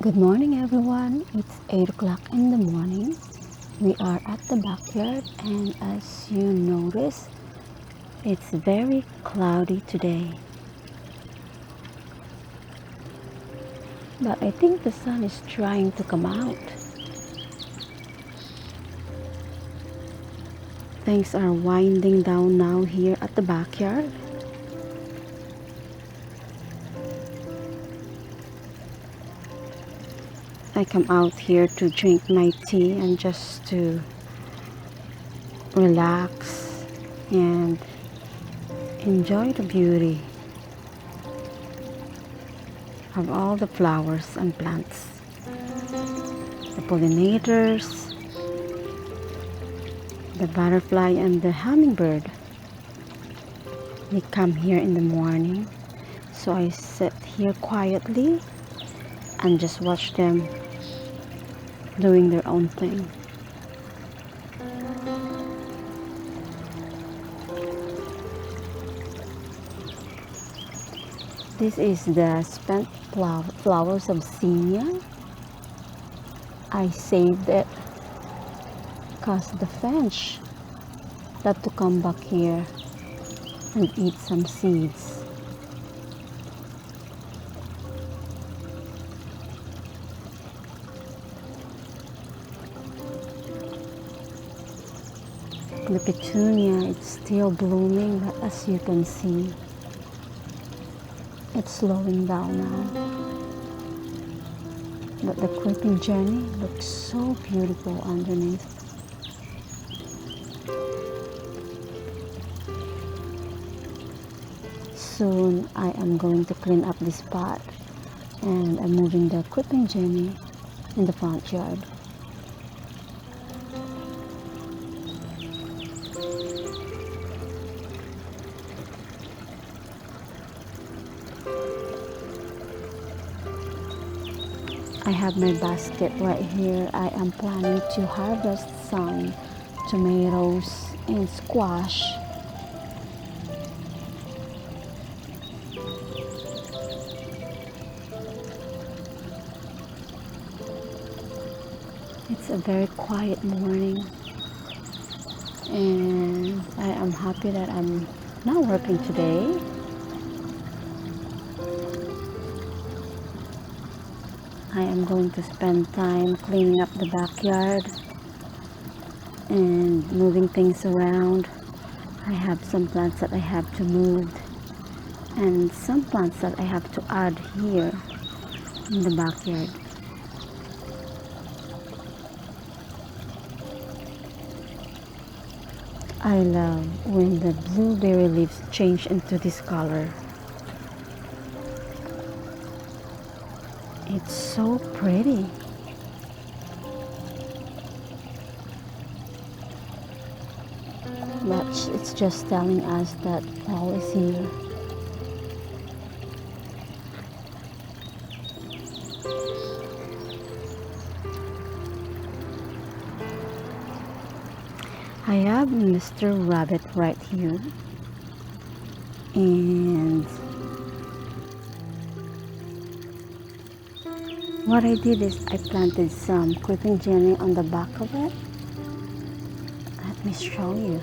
Good morning, everyone. It's 8 o'clock in the morning. We are at the backyard, and as you notice, it's very cloudy today. But I think the sun is trying to come out. Things are winding down now here at the backyard. I come out here to drink my tea and just to relax and enjoy the beauty of all the flowers and plants, the pollinators, the butterfly and the hummingbird. They come here in the morning, so I sit here quietly and just watch them doing their own thing. This is the spent flowers of zinnia. I saved it because the finch love to come back here and eat some seeds. The petunia, it's still blooming, but as you can see, it's slowing down now. But the creeping Jenny looks so beautiful underneath. Soon I am going to clean up this pot, and I'm moving the creeping Jenny in the front yard. I have my basket right here. I am planning to harvest some tomatoes and squash. It's a very quiet morning, and I am happy that I'm not working today. I am going to spend time cleaning up the backyard and moving things around. I have some plants that I have to move and some plants that I have to add here in the backyard. I love when the blueberry leaves change into this color. It's so pretty. But it's just telling us that fall is here. I have Mr. Rabbit right here, and what I did is I planted some creeping Jenny on the back of it. Let me show you.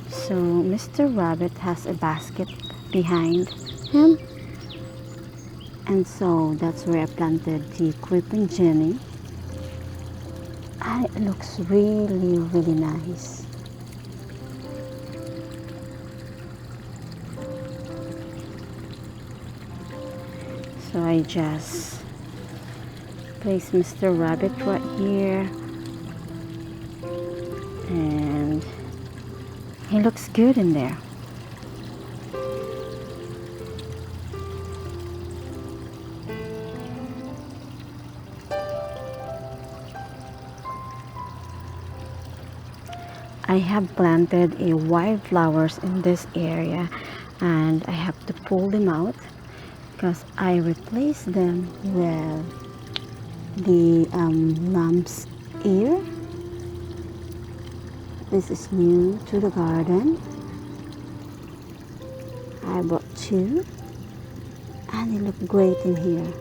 So Mr. Rabbit has a basket behind him, and so that's where I planted the creeping Jenny. And it looks really, really nice. So I just place Mr. Rabbit right here, and he looks good in there. I have planted a wildflowers in this area, and I have to pull them out because I replaced them with the lamb's ear. This is new to the garden. I bought two, and it looked great in here.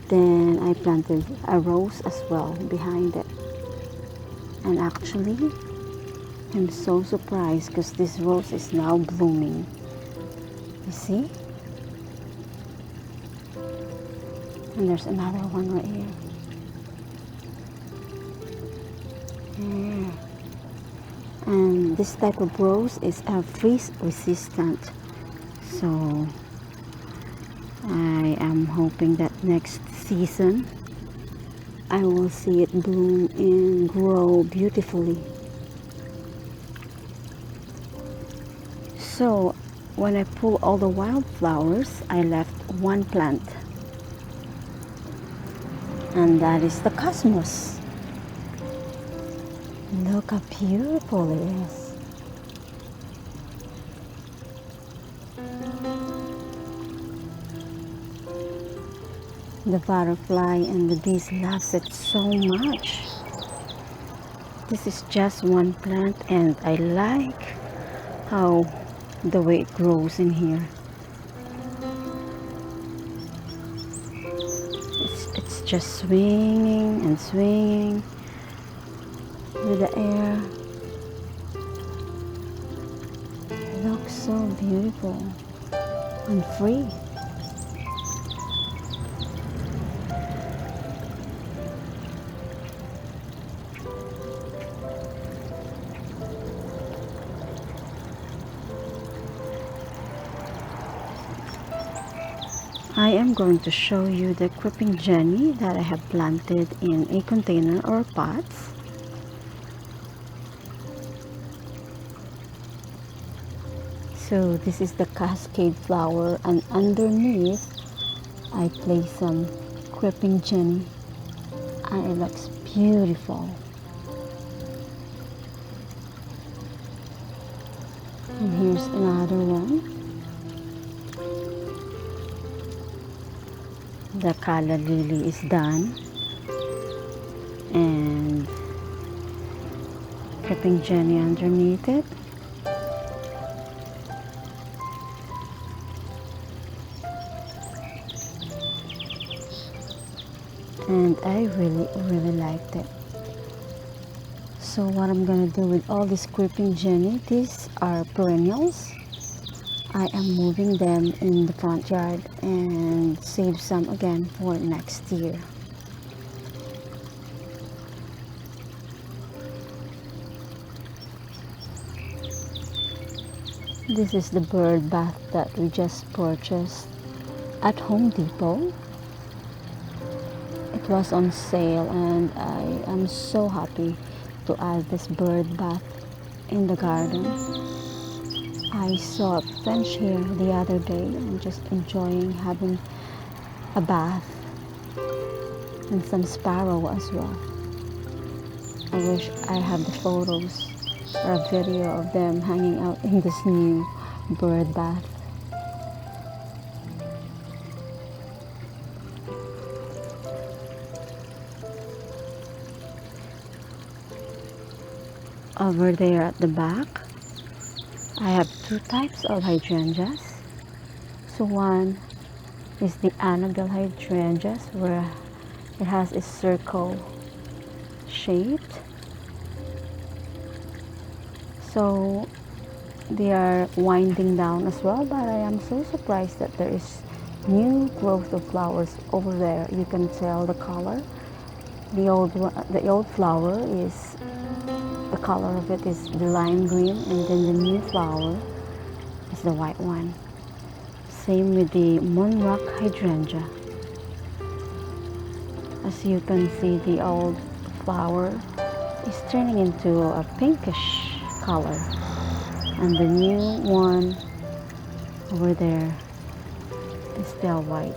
Then I planted a rose as well behind it, and actually I'm so surprised because this rose is now blooming. You see? And there's another one right here. Yeah. And this type of rose is freeze resistant. So I am hoping that next season I will see it bloom and grow beautifully. So when I pull all the wildflowers, I left one plant, and that is the cosmos. Look how beautiful it is. The butterfly and the bees loves it so much. This is just one plant, and I like how the way it grows in here. It's just swinging and swinging with the air. It looks so beautiful and free. I am going to show you the creeping Jenny that I have planted in a container or pots. So this is the cascade flower, and underneath I place some creeping Jenny, and it looks beautiful. And here's another one. The calla lily is done, and creeping Jenny underneath it. And I really liked it. So what I'm gonna do with all this creeping Jenny, these are perennials. I am moving them in the front yard and save some again for next year. This is the bird bath that we just purchased at Home Depot. It was on sale, and I am so happy to add this bird bath in the garden. I saw a finch here the other day and just enjoying having a bath, and some sparrow as well. I wish I had the photos or a video of them hanging out in this new bird bath. Over there at the back, I have two types of hydrangeas. So one is the Annabelle hydrangeas, where it has a circle shaped. So they are winding down as well, but I am so surprised that there is new growth of flowers over there. You can tell the color. The old flower is, the color of it is the lime green, and then the new flower is the white one. Same with the moonrock hydrangea. As you can see, the old flower is turning into a pinkish color, and the new one over there is still white.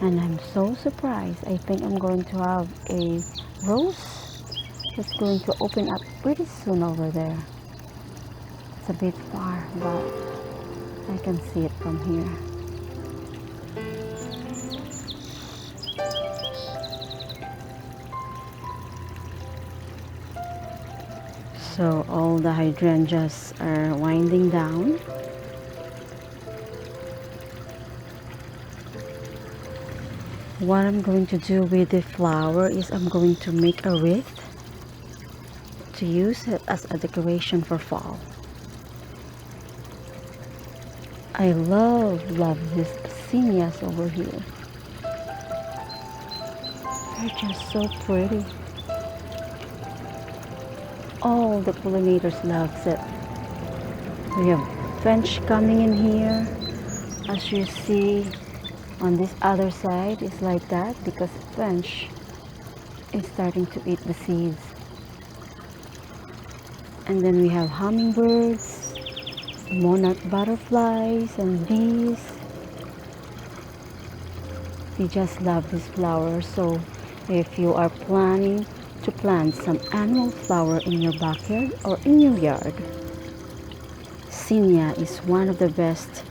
And I'm so surprised. I think I'm going to have a rose that's going to open up pretty soon over there. It's a bit far, but I can see it from here. So all the hydrangeas are winding down. what I'm going to do with the flower is I'm going to make a wreath to use it as a decoration for fall. I love these zinnias over here. They're just so pretty. All the pollinators loves it. We have finch coming in here. As you see on this other side, it's like that because finch is starting to eat the seeds. And then we have hummingbirds, monarch butterflies, and bees. They just love this flower. So if you are planning to plant some annual flower in your backyard or in your yard, zinnia is one of the best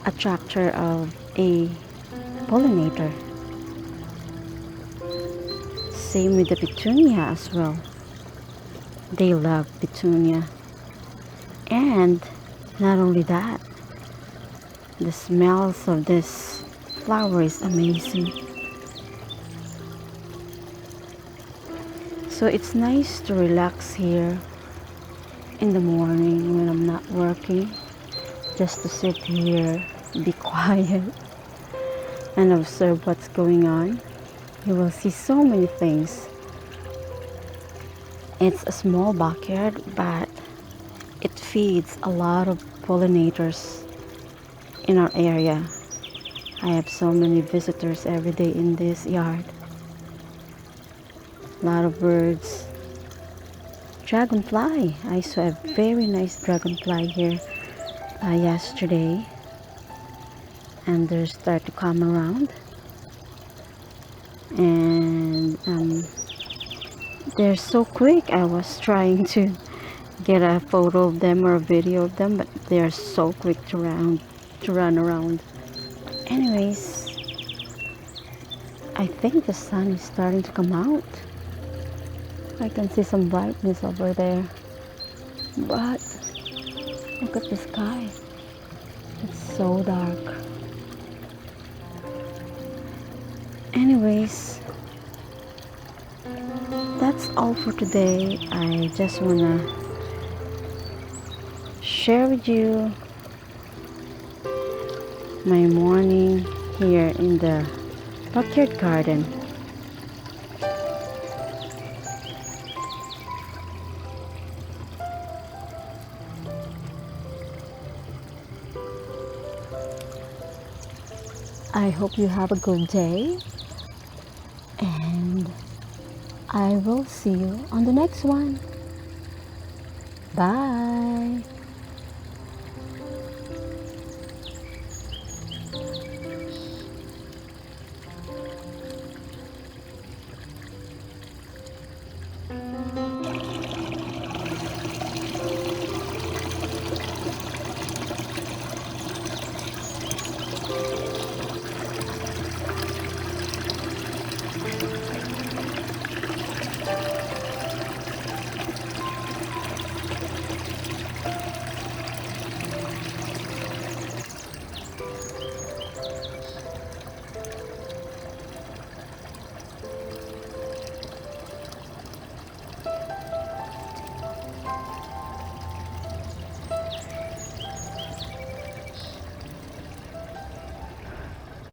attractor of a pollinator. Same with the petunia as well. They love petunia. And not only that, the smells of this flower is amazing. So it's nice to relax here in the morning when I'm not working, just to sit here, be quiet, and observe what's going on. You will see so many things. It's a small backyard, but it feeds a lot of pollinators in our area. I have so many visitors every day in this yard. A lot of birds. Dragonfly. I saw a very nice dragonfly here yesterday, and they start to come around, and they're so quick. I was trying to get a photo of them or a video of them, but they're so quick to run around. Anyways, I think the sun is starting to come out. I can see some brightness over there, but look at the sky. It's so dark. Anyways, that's all for today. I just wanna share with you my morning here in the backyard garden. I hope you have a good day, and I will see you on the next one. Bye.